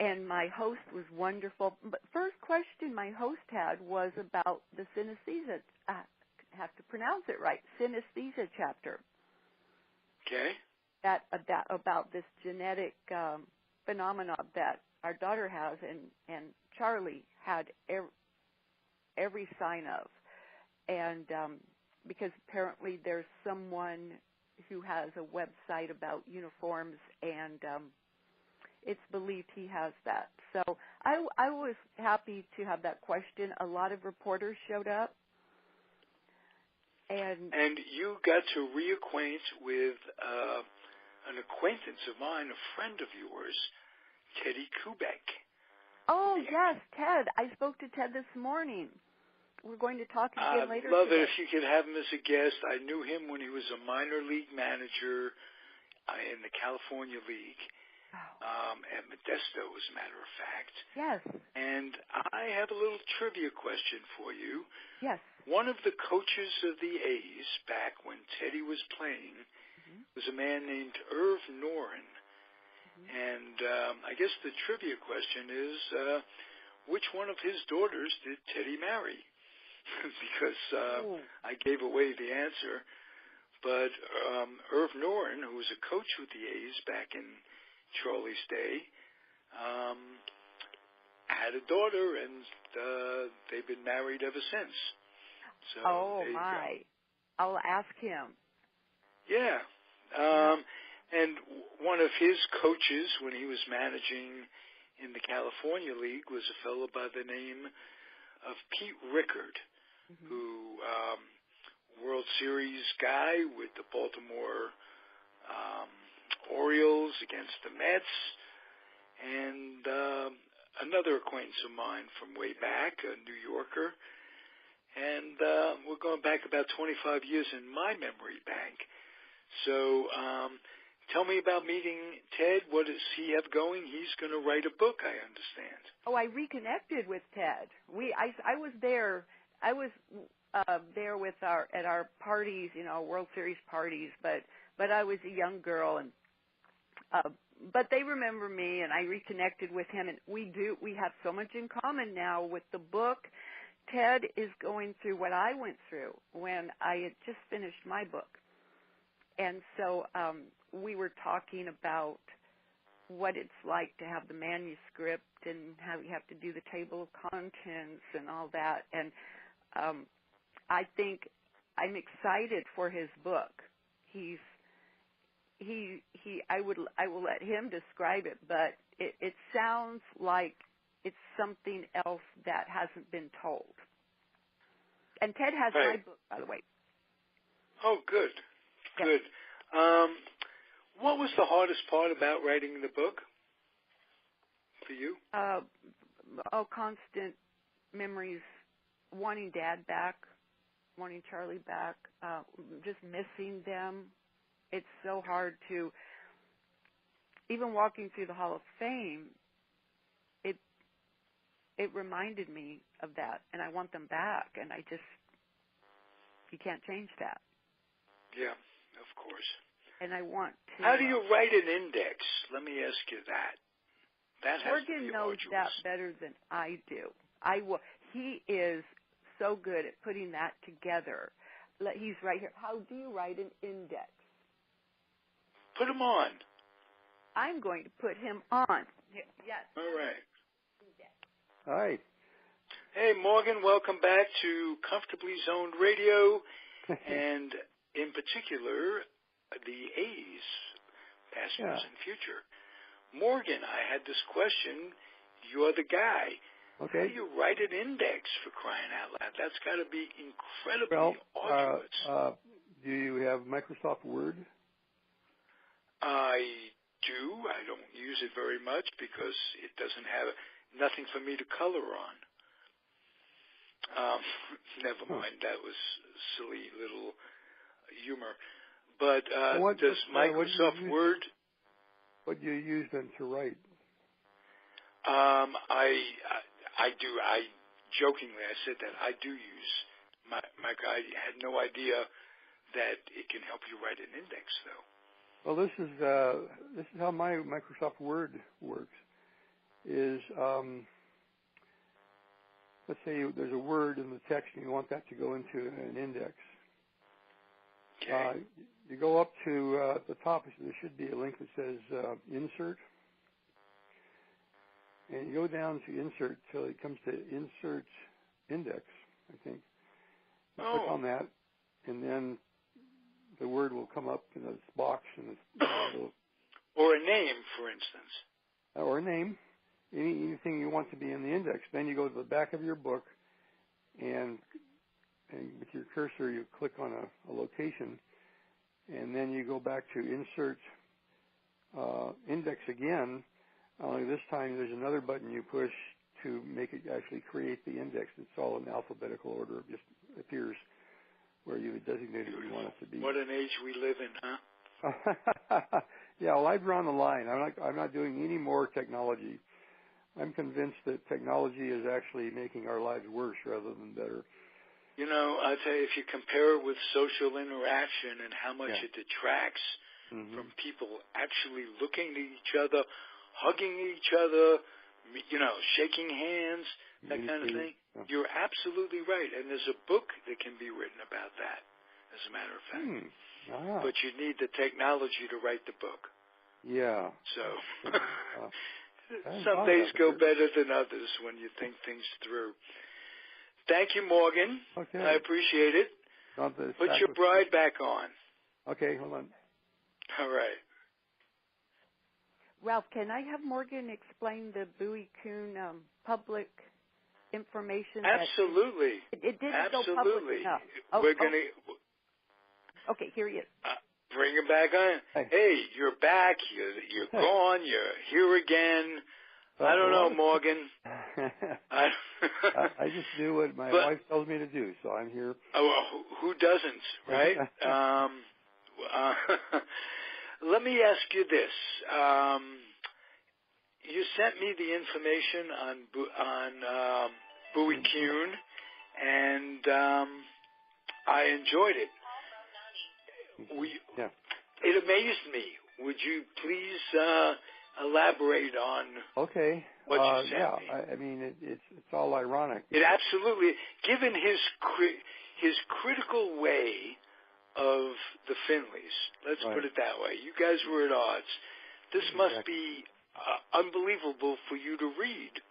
[SPEAKER 2] And my host was wonderful. But first question my host had was about the synesthesia. I have to pronounce it right. Synesthesia chapter.
[SPEAKER 1] Okay.
[SPEAKER 2] That about this genetic phenomena that our daughter has, and Charlie had every sign of. And because apparently there's someone who has a website about uniforms, and it's believed he has that. So I was happy to have that question. A lot of reporters showed up. And
[SPEAKER 1] you got to reacquaint with an acquaintance of mine, a friend of yours, Teddy Kubek.
[SPEAKER 2] Oh, yes, Ted. I spoke to Ted this morning. We're going to talk again later
[SPEAKER 1] I'd love
[SPEAKER 2] today.
[SPEAKER 1] it if you could have him as a guest. I knew him when he was a minor league manager in the California League at Modesto, as a matter of fact.
[SPEAKER 2] Yes.
[SPEAKER 1] And I have a little trivia question for you.
[SPEAKER 2] Yes.
[SPEAKER 1] One of the coaches of the A's back when Teddy was playing was a man named Irv Noren. And I guess the trivia question is, which one of his daughters did Teddy marry? Because I gave away the answer. But Irv Noren, who was a coach with the A's back in Charlie's day, had a daughter, and they've been married ever since. So there you go.
[SPEAKER 2] I'll ask him.
[SPEAKER 1] Yeah. And one of his coaches when he was managing in the California League was a fellow by the name of Pete Rickard, who World Series guy with the Baltimore Orioles against the Mets, and another acquaintance of mine from way back, a New Yorker. And we're going back about 25 years in my memory bank. So tell me about meeting Ted. What does he have going? He's going to write a book, I understand.
[SPEAKER 2] Oh, I reconnected with Ted. I was there. I was there with at our parties, World Series parties. But I was a young girl, and but they remember me, and I reconnected with him, and we have so much in common now with the book. Ted is going through what I went through when I had just finished my book. And so we were talking about what it's like to have the manuscript and how you have to do the table of contents and all that. And I think I'm excited for his book. I will let him describe it, but it sounds like it's something else that hasn't been told. And Ted has my book, by the way.
[SPEAKER 1] Oh, good.
[SPEAKER 2] Yes.
[SPEAKER 1] Good. What was the hardest part about writing the book for you?
[SPEAKER 2] Constant memories, wanting Dad back, wanting Charlie back, just missing them. It's so hard to, even walking through the Hall of Fame, it reminded me of that, and I want them back, and you can't change that.
[SPEAKER 1] Yeah, of course.
[SPEAKER 2] And I want to...
[SPEAKER 1] How do you write an index? Let me ask you that. That has to be
[SPEAKER 2] Morgan knows
[SPEAKER 1] arduous.
[SPEAKER 2] that better than I do. He is so good at putting that together. He's right here. How do you write an index?
[SPEAKER 1] Put him on.
[SPEAKER 2] I'm going to put him on. Yes.
[SPEAKER 1] All right.
[SPEAKER 3] Hi.
[SPEAKER 1] Hey, Morgan, welcome back to Comfortably Zoned Radio, and in particular, the A's, past, present, future. Morgan, I had this question. You're the guy.
[SPEAKER 3] Okay.
[SPEAKER 1] How do you write an index, for crying out loud? That's got to be incredibly arduous.
[SPEAKER 3] Do you have Microsoft Word?
[SPEAKER 1] I do. I don't use it very much because it doesn't have nothing for me to color on. Never mind. That was silly little humor. But does Microsoft Word...
[SPEAKER 3] What do you use then to write?
[SPEAKER 1] I do. Jokingly, I said that I do use my I had no idea that it can help you write an index, though.
[SPEAKER 3] Well, this is how my Microsoft Word works. Is let's say there's a word in the text and you want that to go into an index.
[SPEAKER 1] Okay.
[SPEAKER 3] You go up to the top. There should be a link that says Insert, and you go down to Insert till it comes to Insert Index. I think. You click on that, and then the word will come up in this box, and
[SPEAKER 1] or a name, for instance.
[SPEAKER 3] Or a name, anything you want to be in the index. Then you go to the back of your book, and with your cursor you click on a location, and then you go back to insert index again. Only this time there's another button you push to make it actually create the index. It's all in alphabetical order. It just appears where you designated you want it to be.
[SPEAKER 1] What an age we live in, huh?
[SPEAKER 3] Yeah, well, I've drawn the line. I'm not doing any more technology. I'm convinced that technology is actually making our lives worse rather than better.
[SPEAKER 1] You know, I tell you, if you compare it with social interaction and how much it detracts from people actually looking at each other, hugging each other, you know, shaking hands, that kind of thing, you're absolutely right. And there's a book that can be written about that, as a matter of fact. But you need the technology to write the book.
[SPEAKER 3] Yeah.
[SPEAKER 1] So some days go better than others when you think things through. Thank you, Morgan.
[SPEAKER 3] Okay.
[SPEAKER 1] I appreciate it. Put your bride back on.
[SPEAKER 3] Okay, hold on.
[SPEAKER 1] All right.
[SPEAKER 2] Ralph, can I have Morgan explain the Bowie Kuhn public information?
[SPEAKER 1] Absolutely.
[SPEAKER 2] It didn't go public enough.
[SPEAKER 1] We're going to...
[SPEAKER 2] Okay, here he is.
[SPEAKER 1] Bring him back on. Hey, you're back. You're gone. You're here again. I don't know, Morgan.
[SPEAKER 3] I just do what my wife tells me to do, so I'm here.
[SPEAKER 1] Oh, who doesn't, right? Let me ask you this. You sent me the information on Bowie Kuhn, and I enjoyed it. It amazed me. Would you please elaborate on what you sent me?
[SPEAKER 3] I mean, it's all ironic.
[SPEAKER 1] It absolutely, given his critical way of the Finleys, let's put it that way. You guys were at odds. This must be unbelievable for you to read,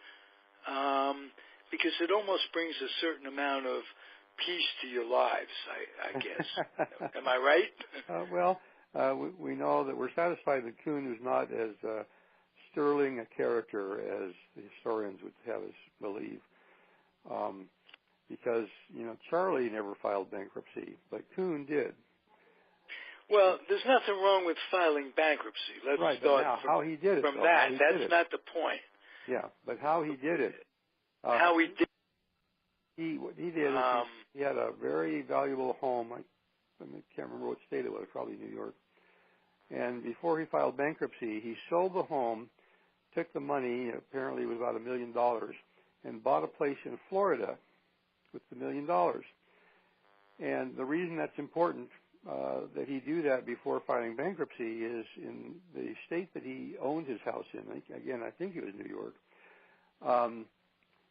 [SPEAKER 1] because it almost brings a certain amount of peace to your lives, I guess. Am I right?
[SPEAKER 3] We know that we're satisfied that Kuhn is not as sterling a character as the historians would have us believe, because, you know, Charlie never filed bankruptcy, but Kuhn did.
[SPEAKER 1] Well, there's nothing wrong with filing bankruptcy. Let's start
[SPEAKER 3] how he did it,
[SPEAKER 1] from that. That's not the point.
[SPEAKER 3] Yeah, but how he did it.
[SPEAKER 1] How he did.
[SPEAKER 3] What he did is he had a very valuable home. I can't remember what state it was, probably New York. And before he filed bankruptcy, he sold the home, took the money, apparently it was about $1 million, and bought a place in Florida with the $1 million. And the reason that's important that he do that before filing bankruptcy is in the state that he owned his house in. Again, I think it was New York.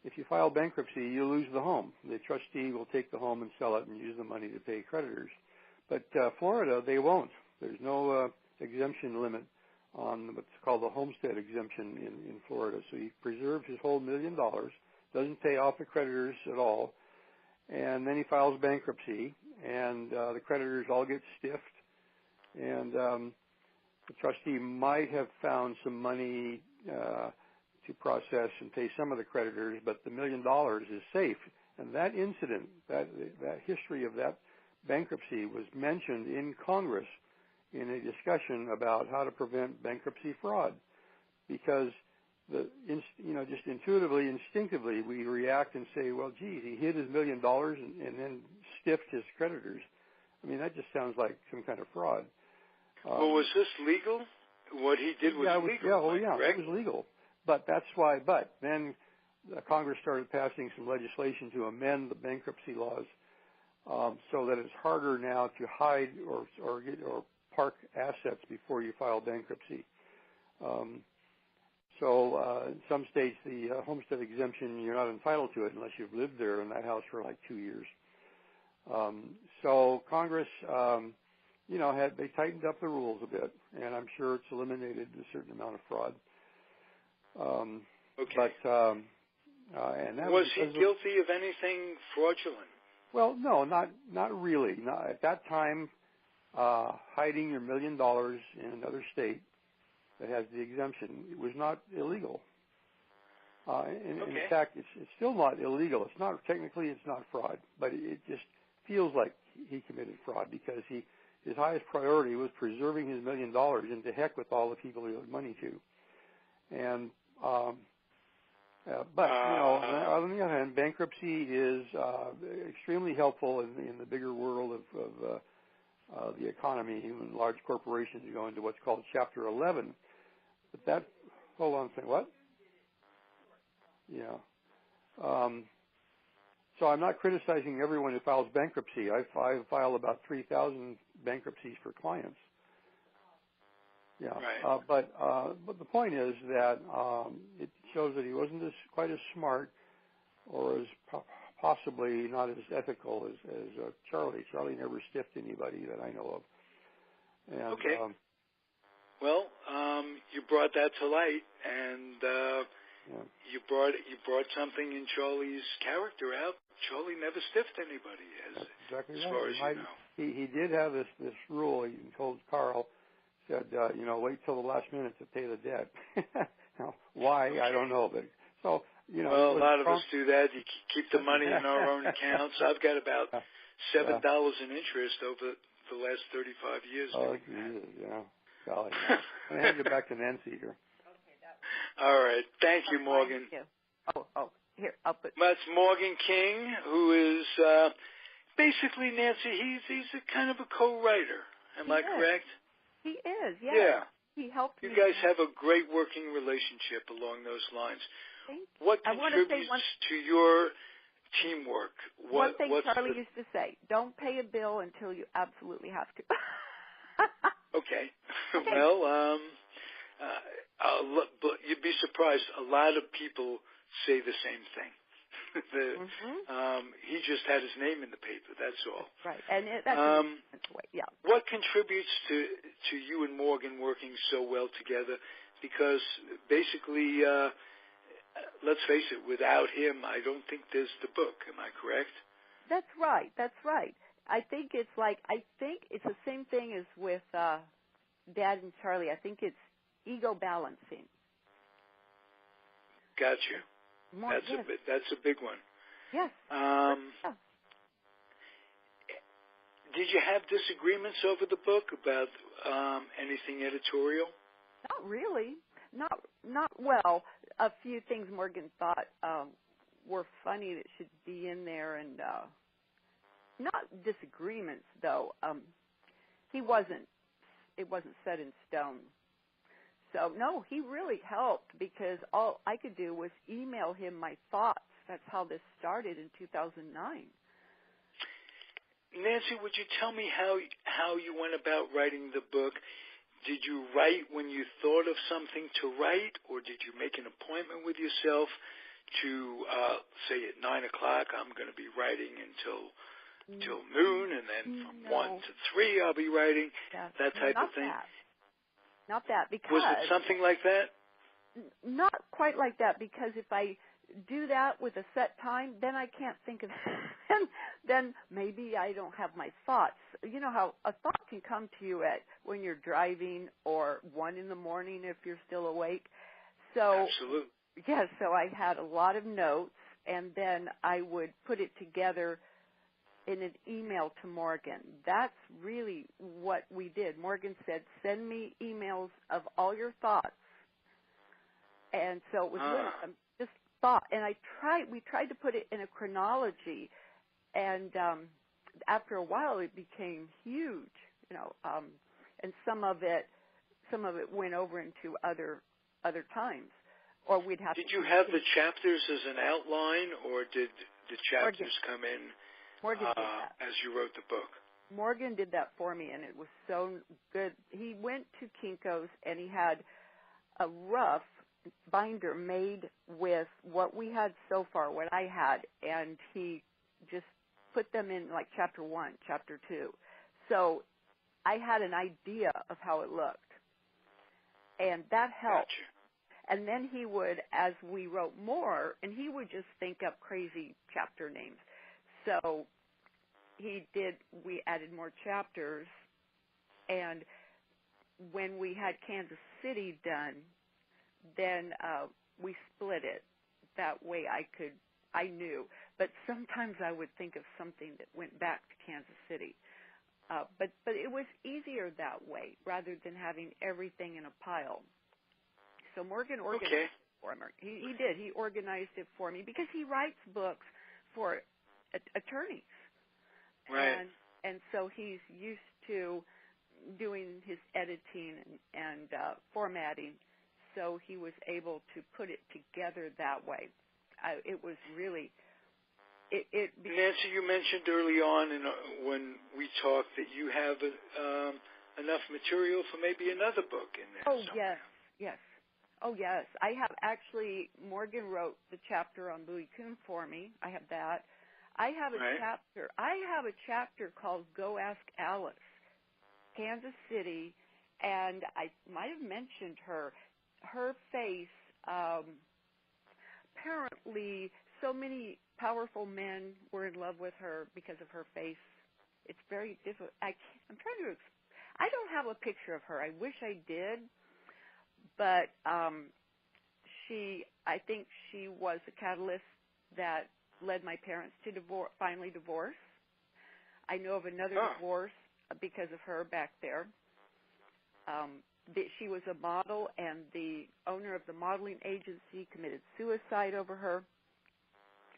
[SPEAKER 3] If you file bankruptcy, you lose the home. The trustee will take the home and sell it and use the money to pay creditors. But Florida, they won't. There's no exemption limit on what's called the homestead exemption in Florida. So he preserves his whole $1 million, doesn't pay off the creditors at all, and then he files bankruptcy, and the creditors all get stiffed, and the trustee might have found some money to process and pay some of the creditors, but the $1 million is safe. And that incident, that history of that bankruptcy was mentioned in Congress in a discussion about how to prevent bankruptcy fraud, because just intuitively, instinctively, we react and say, well, geez, he hid his $1 million and then stiffed his creditors. I mean, that just sounds like some kind of fraud.
[SPEAKER 1] Well, was this legal? What he did was legal.
[SPEAKER 3] It was legal. But that's why. But then Congress started passing some legislation to amend the bankruptcy laws so that it's harder now to hide or park assets before you file bankruptcy. So in some states, the homestead exemption, you're not entitled to it unless you've lived there in that house for like 2 years. So Congress, they tightened up the rules a bit, and I'm sure it's eliminated a certain amount of fraud. But And that
[SPEAKER 1] was he guilty of anything fraudulent?
[SPEAKER 3] Well, no, not really. Not, at that time, hiding your $1 million in another state that has the exemption, it was not illegal. In fact, it's still not illegal. It's not technically, it's not fraud, but it just feels like he committed fraud because his highest priority was preserving his $1 million, and to heck with all the people he owed money to. And but on the other hand, bankruptcy is extremely helpful in the bigger world of the economy. When large corporations go into what's called Chapter 11. But that, hold on a second, what? Yeah. So I'm not criticizing everyone who files bankruptcy. I file about 3,000 bankruptcies for clients. Yeah.
[SPEAKER 1] Right.
[SPEAKER 3] But the point is that it shows that he wasn't quite as smart or as possibly not as ethical as Charlie. Charlie never stiffed anybody that I know of. And,
[SPEAKER 1] okay. Well, you brought that to light, and you brought something in Charlie's character out. Charlie never stiffed anybody, as far as you know.
[SPEAKER 3] He did have this rule. He told Carl, said, wait till the last minute to pay the debt. Now, why, I don't know, but so,
[SPEAKER 1] Well, a lot of us do that. You keep the money in our own accounts. I've got about $7 in interest over the last 35 years.
[SPEAKER 3] Oh, Jesus, yeah. Golly. I'm going to hand it back to Nancy here.
[SPEAKER 1] All right. Thank you, Morgan.
[SPEAKER 2] Thank you. Oh, here, I'll put...
[SPEAKER 1] That's Morgan King, who is basically, Nancy, he's a kind of a co-writer. Am I correct?
[SPEAKER 2] He is, yes.
[SPEAKER 1] Yeah.
[SPEAKER 2] He helped me.
[SPEAKER 1] You guys have a great working relationship along those lines.
[SPEAKER 2] Thank you.
[SPEAKER 1] What contributes to your teamwork?
[SPEAKER 2] One thing Charlie used to say, don't pay a bill until you absolutely have to.
[SPEAKER 1] Okay. Well, you'd be surprised. A lot of people say the same thing. He just had his name in the paper. That's all.
[SPEAKER 2] Right, and that's the way. Yeah.
[SPEAKER 1] What contributes to you and Morgan working so well together? Because basically, let's face it, without him, I don't think there's the book. Am I correct?
[SPEAKER 2] That's right. I think it's the same thing as with Dad and Charlie. I think it's ego balancing.
[SPEAKER 1] Gotcha. That's a big one.
[SPEAKER 2] Yes.
[SPEAKER 1] Did you have disagreements over the book about anything editorial?
[SPEAKER 2] Not really. Not well. A few things Morgan thought were funny that should be in there, and not disagreements though. It wasn't set in stone. So, no, he really helped because all I could do was email him my thoughts. That's how this started in 2009.
[SPEAKER 1] Nancy, would you tell me how you went about writing the book? Did you write when you thought of something to write, or did you make an appointment with yourself to, say, at 9 o'clock, I'm going to be writing until noon, and then from 1 to 3 I'll be writing, that type of thing?
[SPEAKER 2] Not that, because...
[SPEAKER 1] Was it something like that?
[SPEAKER 2] Not quite like that, because if I do that with a set time, then I can't think of then maybe I don't have my thoughts. You know how a thought can come to you when you're driving or 1 in the morning if you're still awake. So,
[SPEAKER 1] absolutely.
[SPEAKER 2] Yes, so I had a lot of notes, and then I would put it together in an email to Morgan. That's really what we did. Morgan said, send me emails of all your thoughts. And so it was really just thought. And we tried to put it in a chronology. And after a while, it became huge, and some of it went over into other times. Or we'd have.
[SPEAKER 1] Did you have the chapters as an outline, or did the chapters come in
[SPEAKER 2] Morgan did that.
[SPEAKER 1] as you wrote the book?
[SPEAKER 2] Morgan did that for me, and it was so good. He went to Kinko's, and he had a rough binder made with what we had so far, what I had, and he just put them in like chapter 1, chapter 2. So I had an idea of how it looked, and that helped.
[SPEAKER 1] Gotcha.
[SPEAKER 2] And then he would, as we wrote more, and he would just think up crazy chapter names. So we added more chapters, and when we had Kansas City done, then we split it. That way I knew. But sometimes I would think of something that went back to Kansas City. But it was easier that way rather than having everything in a pile. So Morgan organized it for me. He did. He organized it for me because he writes books for attorneys.
[SPEAKER 1] Right.
[SPEAKER 2] And so he's used to doing his editing and formatting, so he was able to put it together that way. It was really...
[SPEAKER 1] Nancy, you mentioned early on when we talked that you have enough material for maybe another book in there.
[SPEAKER 2] Oh, yes. Oh, yes. I have actually, Morgan wrote the chapter on Louis Kuhn for me. I have that. I have a chapter called Go Ask Alice, Kansas City, and I might have mentioned her. Her face, apparently so many powerful men were in love with her because of her face. It's very difficult. I don't have a picture of her. I wish I did, but I think she was the catalyst that led my parents to finally divorce. I know of another divorce because of her back there. She was a model, and the owner of the modeling agency committed suicide over her.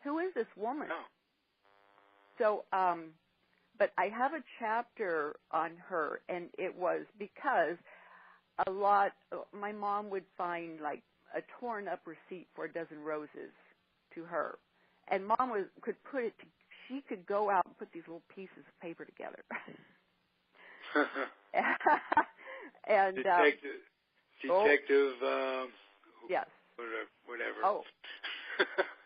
[SPEAKER 2] Who is this woman?
[SPEAKER 1] Oh.
[SPEAKER 2] So, but I have a chapter on her, and it was because my mom would find like a torn up receipt for a dozen roses to her. And Mom she could go out and put these little pieces of paper together. And
[SPEAKER 1] Detective
[SPEAKER 2] yes.
[SPEAKER 1] Whatever.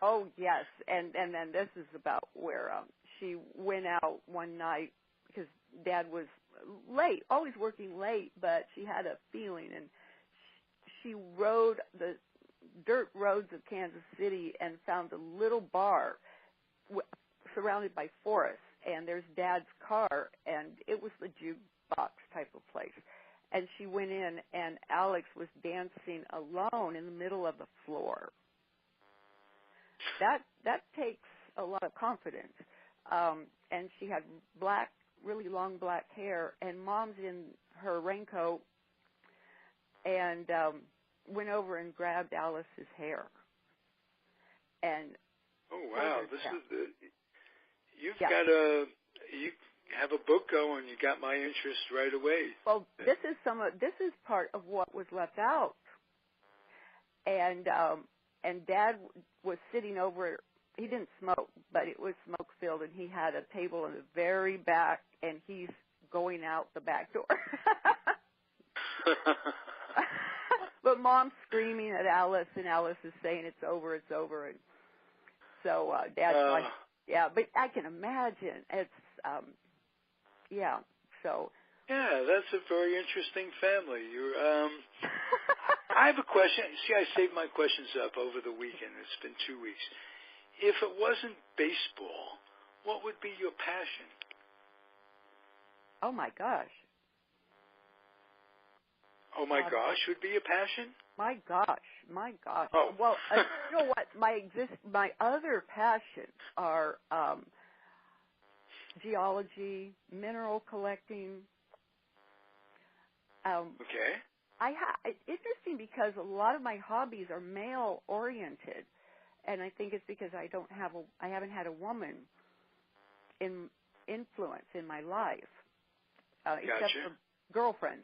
[SPEAKER 2] Oh, yes. And then this is about where she went out one night because Dad was late, always working late, but she had a feeling, and she rode the dirt roads of Kansas City and found a little bar surrounded by forest, and there's Dad's car, and it was the jukebox type of place. And she went in, and Alex was dancing alone in the middle of the floor. That takes a lot of confidence. And she had really long black hair, and Mom's in her raincoat and went over and grabbed Alice's hair. And
[SPEAKER 1] oh wow, you have a book going. You got my interest right away.
[SPEAKER 2] Well, this is part of what was left out. And Dad was sitting over. He didn't smoke, but it was smoke filled, and he had a table in the very back, and he's going out the back door. But Mom's screaming at Alice, and Alice is saying it's over, and so Dad's like, yeah. But I can imagine it's, yeah. So.
[SPEAKER 1] Yeah, that's a very interesting family. I have a question. See, I saved my questions up over the weekend. It's been 2 weeks. If it wasn't baseball, what would be your passion?
[SPEAKER 2] Oh, my gosh.
[SPEAKER 1] Oh, my gosh would be a passion?
[SPEAKER 2] My gosh.
[SPEAKER 1] Oh.
[SPEAKER 2] Well, you know what? My other passions are geology, mineral collecting.
[SPEAKER 1] Okay.
[SPEAKER 2] It's interesting because a lot of my hobbies are male-oriented, and I think it's because I haven't had a woman influence in my life, except for girlfriends,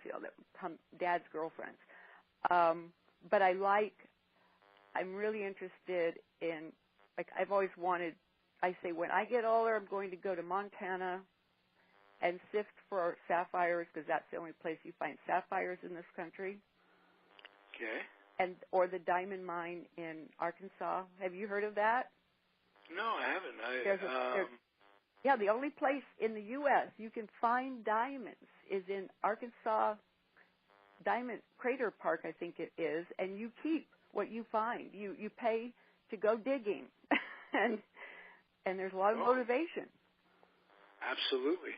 [SPEAKER 2] Dad's girlfriends. But I'm really interested in, like, I've always wanted. I say when I get older, I'm going to go to Montana and sift for sapphires because that's the only place you find sapphires in this country.
[SPEAKER 1] Okay.
[SPEAKER 2] Or the diamond mine in Arkansas. Have you heard of that?
[SPEAKER 1] No, I haven't.
[SPEAKER 2] Yeah, the only place in the U.S. you can find diamonds is in Arkansas Diamond Crater Park, I think it is, and you keep what you find. You pay to go digging, and there's a lot of motivation.
[SPEAKER 1] Absolutely.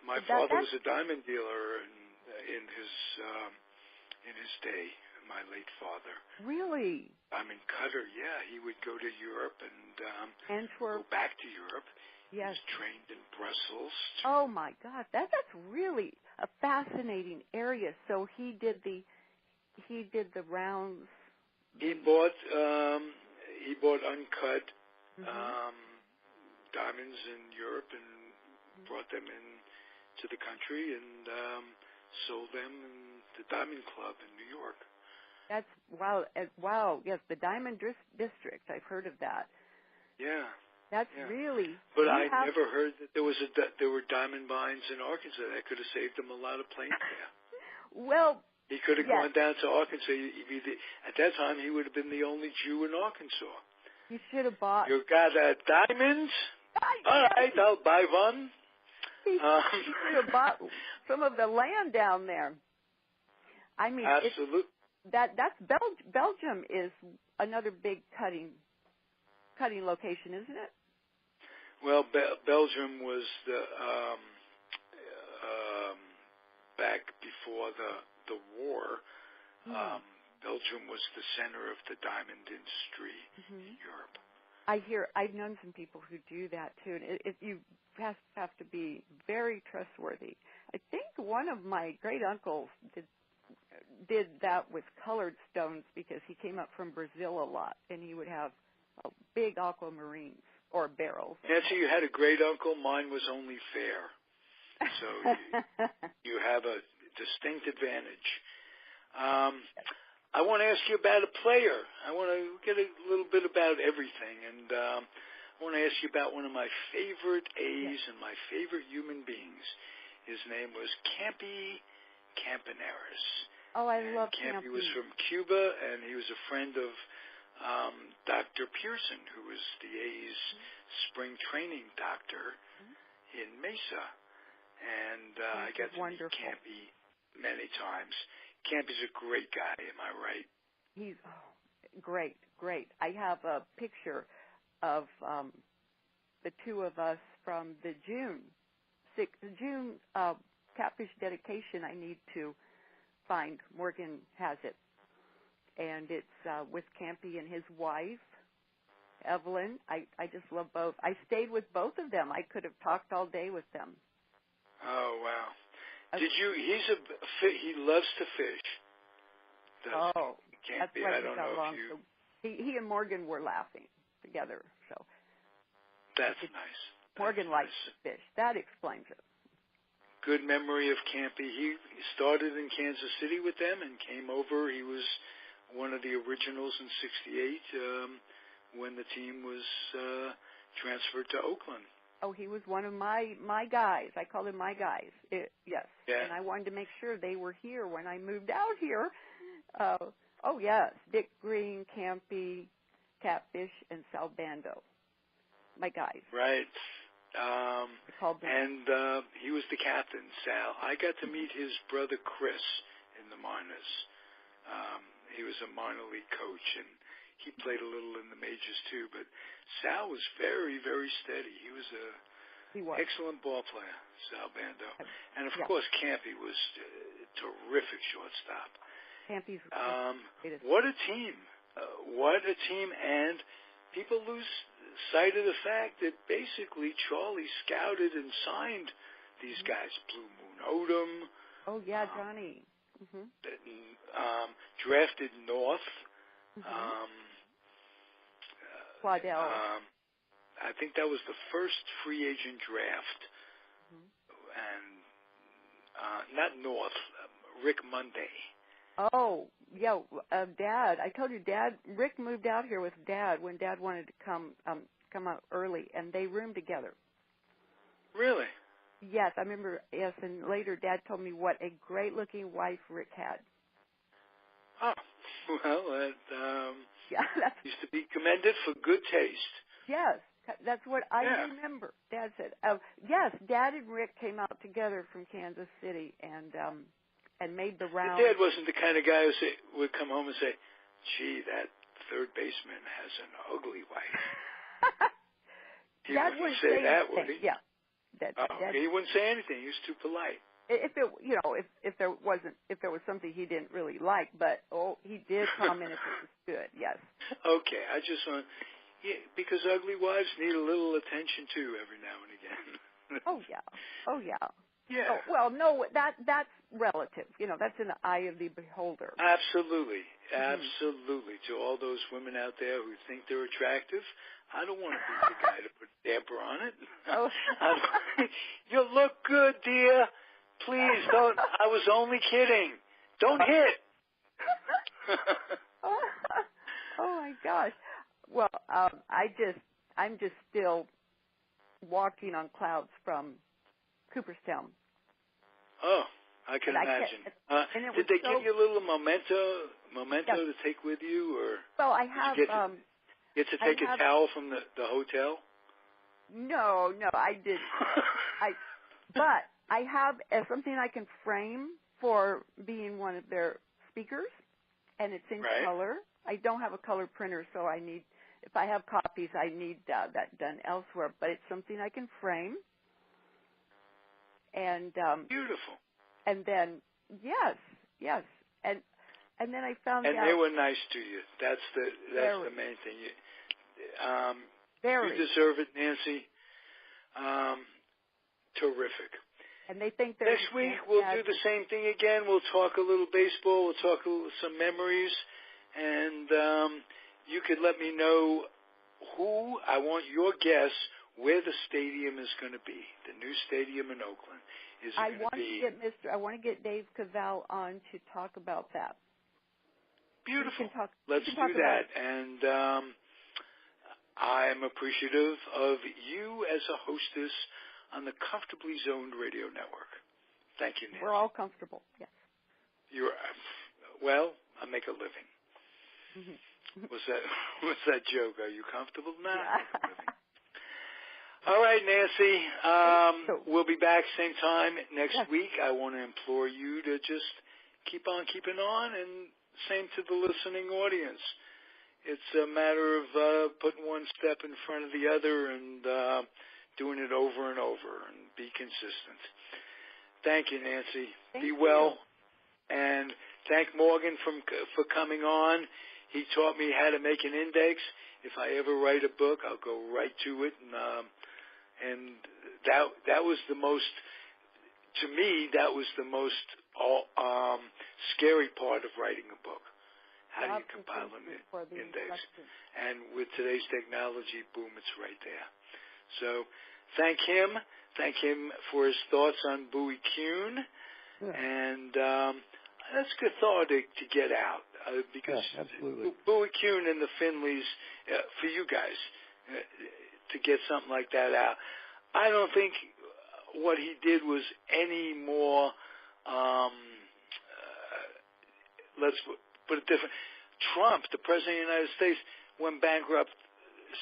[SPEAKER 1] My father was a diamond dealer in his day. My late father.
[SPEAKER 2] Really?
[SPEAKER 1] Diamond cutter. Yeah, he would go to Europe and
[SPEAKER 2] Antwerp.
[SPEAKER 1] Go back to Europe.
[SPEAKER 2] Yes.
[SPEAKER 1] He was trained in Brussels.
[SPEAKER 2] Oh my God, that's really a fascinating area. So he did the rounds.
[SPEAKER 1] He bought uncut diamonds in Europe and brought them in to the country and sold them in the Diamond Club in New York.
[SPEAKER 2] That's wow. Yes, the Diamond District. I've heard of that.
[SPEAKER 1] Yeah.
[SPEAKER 2] That's really.
[SPEAKER 1] But I never heard that there were diamond mines in Arkansas. That could have saved him a lot of plane fare.
[SPEAKER 2] Well,
[SPEAKER 1] he could have gone down to Arkansas. At that time, he would have been the only Jew in Arkansas.
[SPEAKER 2] You should have bought.
[SPEAKER 1] You got diamonds? All right, I'll buy one.
[SPEAKER 2] He should have bought some of the land down there. I mean,
[SPEAKER 1] absolutely.
[SPEAKER 2] That's Belgium is another big cutting location, isn't it?
[SPEAKER 1] Well, Belgium was the back before the war. Belgium was the center of the diamond industry in Europe.
[SPEAKER 2] I've known some people who do that too, and you have to be very trustworthy. I think one of my great uncles did that with colored stones because he came up from Brazil a lot, and he would have big aquamarines or barrels.
[SPEAKER 1] Nancy, you had a great uncle. Mine was only fair, so you have a distinct advantage. I want to ask you about a player. I want to get a little bit about everything, and I want to ask you about one of my favorite A's and my favorite human beings. His name was Campy Campaneris.
[SPEAKER 2] Oh, I love
[SPEAKER 1] Campy.
[SPEAKER 2] Campy.
[SPEAKER 1] Was from Cuba, and he was a friend of Dr. Pearson, who was the A's spring training doctor in Mesa. And I got to meet Campy many times. Campy's a great guy, am I right?
[SPEAKER 2] He's great. I have a picture of the two of us from the June catfish dedication. I need to find. Morgan has it. And it's with Campy and his wife, Evelyn. I just love both. I stayed with both of them. I could have talked all day with them.
[SPEAKER 1] Oh, wow. He loves to fish.
[SPEAKER 2] That's why
[SPEAKER 1] I don't know
[SPEAKER 2] along.
[SPEAKER 1] if you...
[SPEAKER 2] So he and Morgan were laughing together. So
[SPEAKER 1] that's nice.
[SPEAKER 2] Morgan likes to fish. That explains it.
[SPEAKER 1] Good memory of Campy. He started in Kansas City with them and came over. He was one of the originals in '68 when the team was transferred to Oakland.
[SPEAKER 2] Oh, he was one of my guys. I called him my guys. Yes.
[SPEAKER 1] Yeah.
[SPEAKER 2] And I wanted to make sure they were here when I moved out here. Yes. Dick Green, Campy, Catfish, and Sal Bando. My guys.
[SPEAKER 1] Right.
[SPEAKER 2] And
[SPEAKER 1] he was the captain, Sal. I got to meet his brother Chris in the minors. He was a minor league coach, and he played a little in the majors too. But Sal was very, very steady. He was an excellent ball player, Sal Bando. And of course, Campy was a terrific shortstop.
[SPEAKER 2] Campy's
[SPEAKER 1] what a team! What a team! And people lose sight of the fact that basically Charlie scouted and signed these guys. Blue Moon Odom.
[SPEAKER 2] Oh yeah, Johnny.
[SPEAKER 1] Drafted North.
[SPEAKER 2] Waddell.
[SPEAKER 1] I think that was the first free agent draft. And not North. Rick Monday.
[SPEAKER 2] Oh, yeah, Dad. I told you, Rick moved out here with Dad when Dad wanted to come out early, and they roomed together.
[SPEAKER 1] Really?
[SPEAKER 2] Yes, I remember. Yes, and later Dad told me what a great-looking wife Rick had.
[SPEAKER 1] Oh, well, that used to be commended for good taste.
[SPEAKER 2] Yes, that's what I remember. Dad said. Yes, Dad and Rick came out together from Kansas City, and and made the round.
[SPEAKER 1] Your dad wasn't the kind of guy who would come home and say, "Gee, that third baseman has an ugly wife." He wouldn't say that, would he?
[SPEAKER 2] Yeah.
[SPEAKER 1] He wouldn't say anything. He was too polite.
[SPEAKER 2] If there was something he didn't really like, but he did comment if it was good. Yes.
[SPEAKER 1] Okay, I just want, because ugly wives need a little attention too every now and again.
[SPEAKER 2] Oh yeah.
[SPEAKER 1] Yeah.
[SPEAKER 2] Oh, well, no, that's relative. That's in the eye of the beholder.
[SPEAKER 1] Absolutely. To all those women out there who think they're attractive, I don't want to be the guy to put a damper on it.
[SPEAKER 2] Oh.
[SPEAKER 1] You look good, dear. Please don't. I was only kidding. Don't hit.
[SPEAKER 2] Oh my gosh. Well, I'm just still walking on clouds from Cooperstown.
[SPEAKER 1] Oh, I can imagine. Did they give you a little memento to take with you, or?
[SPEAKER 2] Well, I have.
[SPEAKER 1] Get to take a towel from the hotel?
[SPEAKER 2] No, I did. But I have something I can frame for being one of their speakers, and it's in color. I don't have a color printer, so if I have copies, I need that done elsewhere. But it's something I can frame. And
[SPEAKER 1] beautiful.
[SPEAKER 2] And then yes, and then I found out.
[SPEAKER 1] And they were nice to you. That's the main thing. You deserve it, Nancy. Terrific.
[SPEAKER 2] And they think
[SPEAKER 1] next week we'll do the same thing again. We'll talk a little baseball. We'll talk some memories, and you could let me know who. I want your guess where the stadium is going to be. The new stadium in Oakland. Is it going to be?
[SPEAKER 2] I want to get Dave Cavell on to talk about that.
[SPEAKER 1] Beautiful. Let's do that. And I'm appreciative of you as a hostess on the Comfortably Zoned Radio Network. Thank you, Nancy.
[SPEAKER 2] We're all comfortable, yes.
[SPEAKER 1] Well, I make a living. Mm-hmm. What's that joke? Are you comfortable? No, I make a living. All right, Nancy. We'll be back same time next week. I want to implore you to just keep on keeping on, and same to the listening audience. It's a matter of putting one step in front of the other and doing it over and over, and be consistent. Thank you, Nancy. Be well. And thank Morgan for coming on. He taught me how to make an index. If I ever write a book, I'll go right to it. And that was the most, to me, that was the most scary part of writing a book. How do you compile an index? And with today's technology, boom, it's right there. So thank him. Thank him for his thoughts on Bowie Kuhn. Yeah. And that's cathartic to get out because Bowie Kuhn and the Finleys, for you guys, to get something like that out. I don't think what he did was any more, let's put it different. Trump, the President of the United States, went bankrupt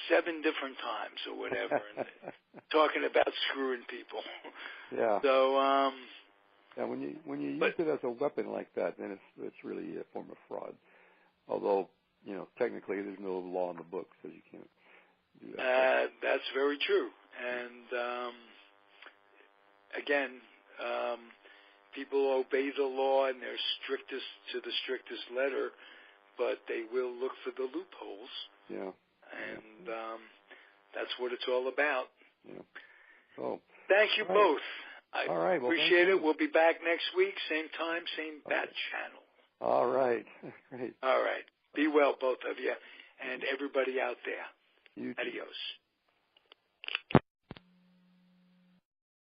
[SPEAKER 1] 7 different times or whatever, and talking about screwing people.
[SPEAKER 3] Yeah.
[SPEAKER 1] So,
[SPEAKER 3] when you use it as a weapon like that, then it's really a form of fraud. Although, technically there's no law in the books, so you can't do that.
[SPEAKER 1] That's very true. And again, people obey the law and they're to the strictest letter, but they will look for the loopholes.
[SPEAKER 3] Yeah.
[SPEAKER 1] And that's what it's all about.
[SPEAKER 3] Yeah. So
[SPEAKER 1] thank you both. I appreciate it. We'll be back next week, same time, same bat channel.
[SPEAKER 3] All right. Great.
[SPEAKER 1] All right. Be well, both of you, and everybody out there.
[SPEAKER 3] You too.
[SPEAKER 1] Adios.